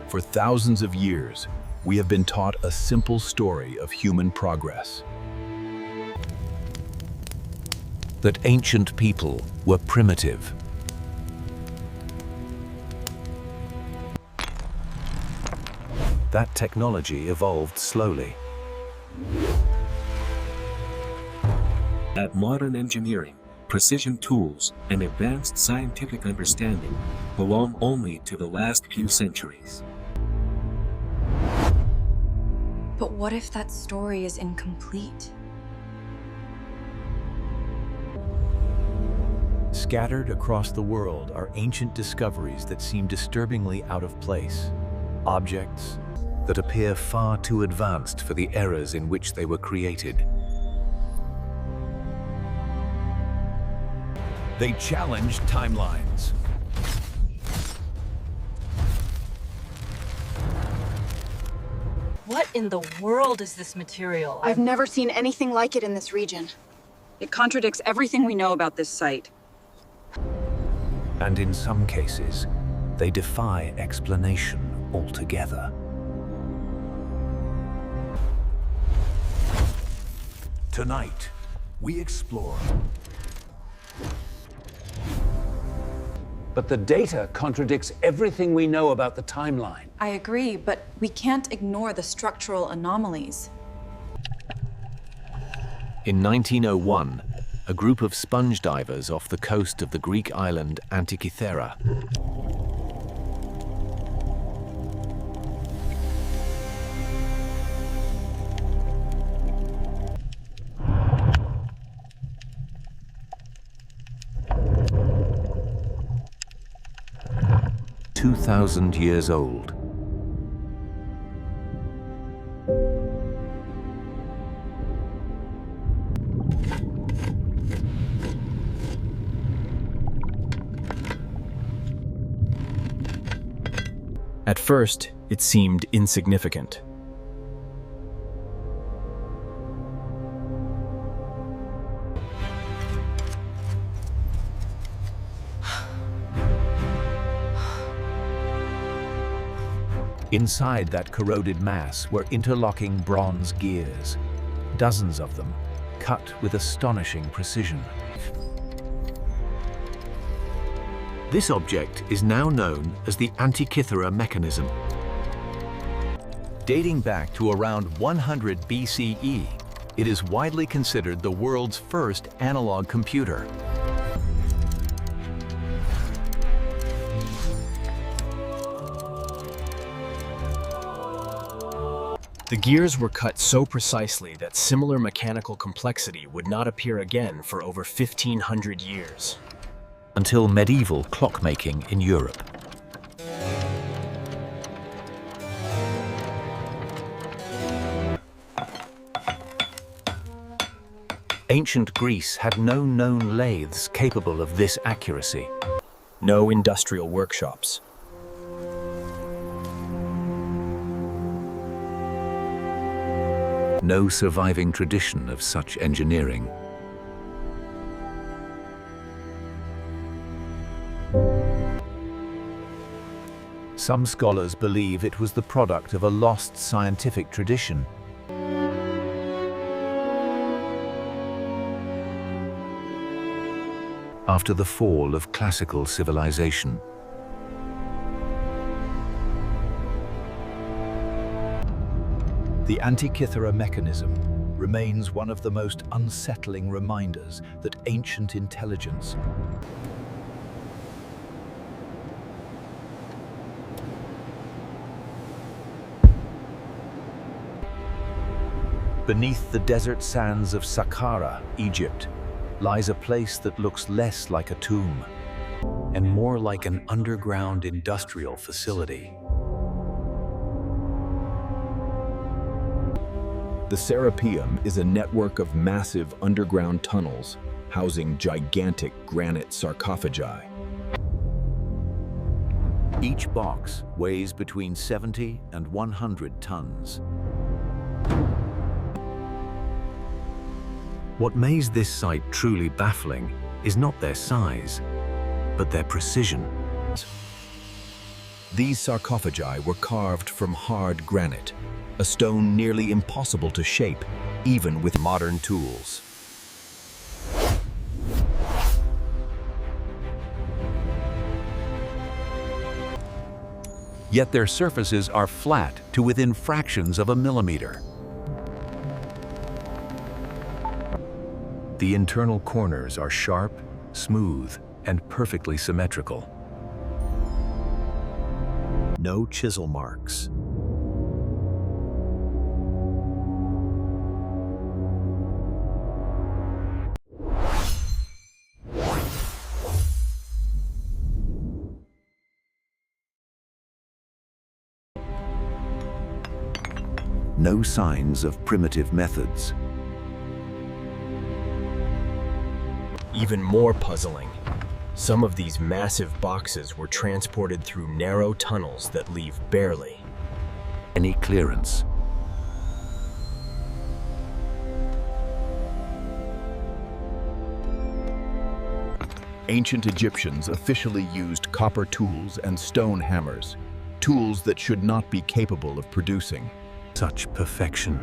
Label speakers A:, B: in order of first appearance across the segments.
A: For thousands of years, we have been taught a simple story of human progress.
B: That ancient people were primitive. That technology evolved slowly.
C: That modern engineering, precision tools, and advanced scientific understanding belong only to the last few centuries.
D: But what if that story is incomplete?
B: Scattered across the world are ancient discoveries that seem disturbingly out of place. Objects that appear far too advanced for the eras in which they were created.
A: They challenge timelines.
E: What in the world is this material?
F: I've never seen anything like it in this region. It contradicts everything we know about this site.
B: And in some cases, they defy explanation altogether.
A: Tonight, we explore.
G: But the data contradicts everything we know about the timeline.
D: I agree, but we can't ignore the structural anomalies.
B: In 1901, a group of sponge divers off the coast of the Greek island Antikythera (2,000 years old).
A: At first, it seemed insignificant.
B: Inside that corroded mass were interlocking bronze gears, dozens of them, cut with astonishing precision. This object is now known as the Antikythera Mechanism. Dating back to around 100 BCE, it is widely considered the world's first analog computer.
H: The gears were cut so precisely that similar mechanical complexity would not appear again for over 1,500 years.
B: Until medieval clockmaking in Europe. Ancient Greece had no known lathes capable of this accuracy.
H: No industrial workshops.
B: No surviving tradition of such engineering. Some scholars believe it was the product of a lost scientific tradition. After the fall of classical civilization. The Antikythera Mechanism remains one of the most unsettling reminders that ancient intelligence beneath the desert sands of Saqqara, Egypt, lies a place that looks less like a tomb and more like an underground industrial facility.
A: The Serapeum is a network of massive underground tunnels housing gigantic granite sarcophagi.
B: Each box weighs between 70 and 100 tons. What makes this site truly baffling is not their size, but their precision.
A: These sarcophagi were carved from hard granite, a stone nearly impossible to shape, even with modern tools.
B: Yet their surfaces are flat to within fractions of a millimeter. The internal corners are sharp, smooth, and perfectly symmetrical. No chisel marks. No signs of primitive methods.
H: Even more puzzling, some of these massive boxes were transported through narrow tunnels that leave barely
B: any clearance.
A: Ancient Egyptians officially used copper tools and stone hammers, tools that should not be capable of producing
B: Such perfection.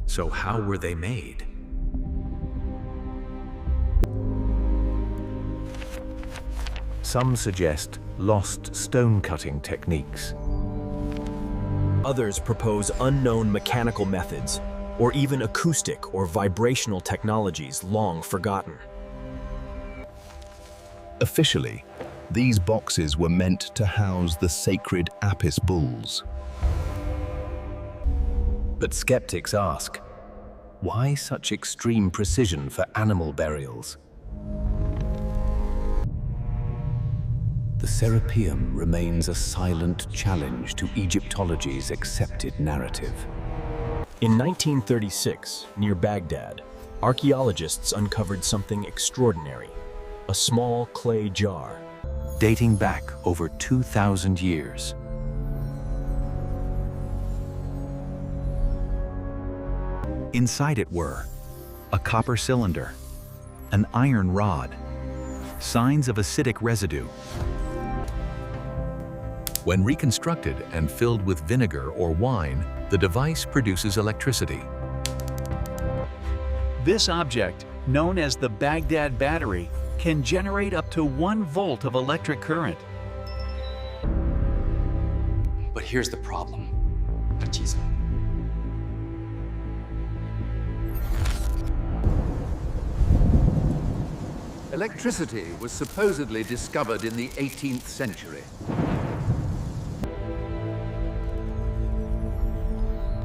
B: So how were they made? Some suggest lost stone-cutting techniques.
H: Others propose unknown mechanical methods, or even acoustic or vibrational technologies long forgotten.
A: Officially, these boxes were meant to house the sacred Apis bulls.
B: But skeptics ask, why such extreme precision for animal burials? The Serapeum remains a silent challenge to Egyptology's accepted narrative.
H: In 1936, near Baghdad, archaeologists uncovered something extraordinary, a small clay jar.
B: Dating back over 2,000 years. Inside it were a copper cylinder, an iron rod, signs of acidic residue. When reconstructed and filled with vinegar or wine, the device produces electricity.
I: This object, known as the Baghdad Battery, can generate up to 1 volt of electric current.
J: But here's the problem, Archytas.
K: Electricity was supposedly discovered in the 18th century.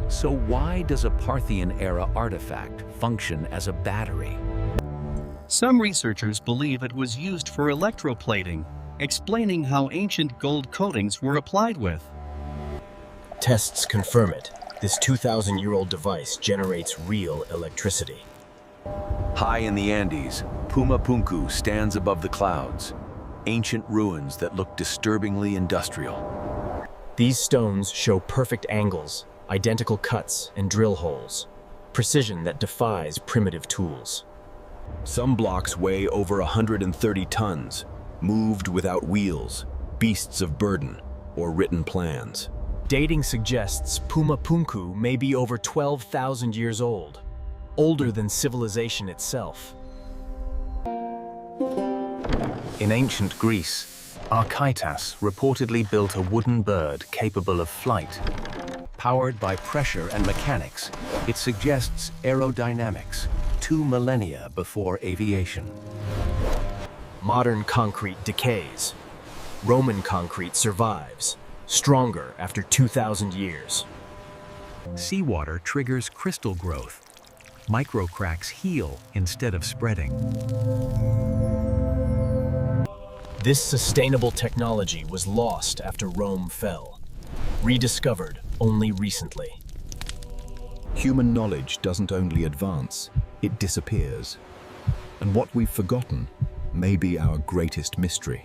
B: So why does a Parthian-era artifact function as a battery?
L: Some researchers believe it was used for electroplating, explaining how ancient gold coatings were applied with.
H: Tests confirm it. This 2,000-year-old device generates real electricity.
B: High in the Andes, Puma Punku stands above the clouds, ancient ruins that look disturbingly industrial.
H: These stones show perfect angles, identical cuts and drill holes, precision that defies primitive tools.
A: Some blocks weigh over 130 tons, moved without wheels, beasts of burden, or written plans.
H: Dating suggests Puma Punku may be over 12,000 years old, older than civilization itself.
B: In ancient Greece, Archytas reportedly built a wooden bird capable of flight. Powered by pressure and mechanics, it suggests aerodynamics 2 millennia before aviation.
H: Modern concrete decays. Roman concrete survives, stronger after 2,000 years.
B: Seawater triggers crystal growth. Microcracks heal instead of spreading.
H: This sustainable technology was lost after Rome fell, rediscovered only recently.
A: Human knowledge doesn't only advance, it disappears. And what we've forgotten may be our greatest mystery.